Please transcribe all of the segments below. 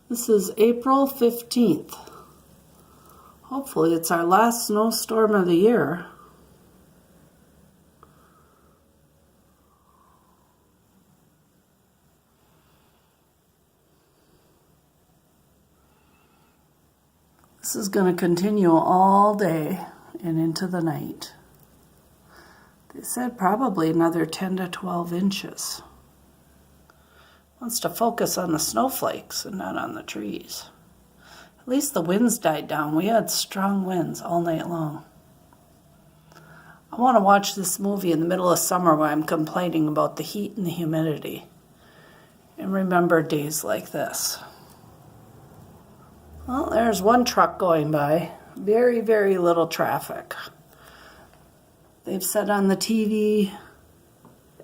This is April 15th. Hopefully it's our last snowstorm of the year. This is going to continue all day and into the night. They said probably another 10 to 12 inches. Wants to focus on the snowflakes and not on the trees. At least the winds died down. We had strong winds all night long. I want to watch this movie in the middle of summer where I'm complaining about the heat and the humidity and remember days like this. Well, there's one truck going by. Very, very little traffic. They've said on the TV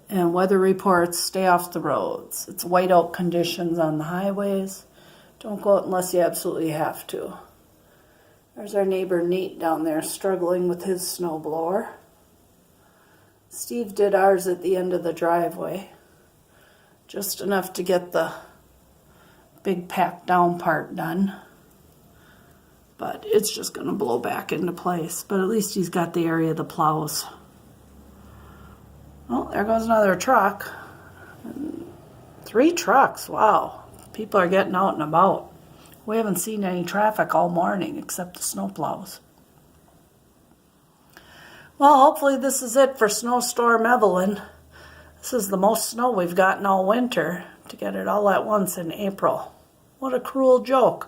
and weather reports, stay off the roads. It's whiteout conditions on the highways. Don't go out unless you absolutely have to. There's our neighbor Nate down there struggling with his snowblower. Steve did ours at the end of the driveway. Just enough to get the big packed down part done. But it's just going to blow back into place. But at least he's got the area of the plows. Oh, there goes another truck. 3 trucks, wow. People are getting out and about. We haven't seen any traffic all morning except the snowplows. Well, hopefully this is it for Snowstorm Evelyn. This is the most snow we've gotten all winter to get it all at once in April. What a cruel joke.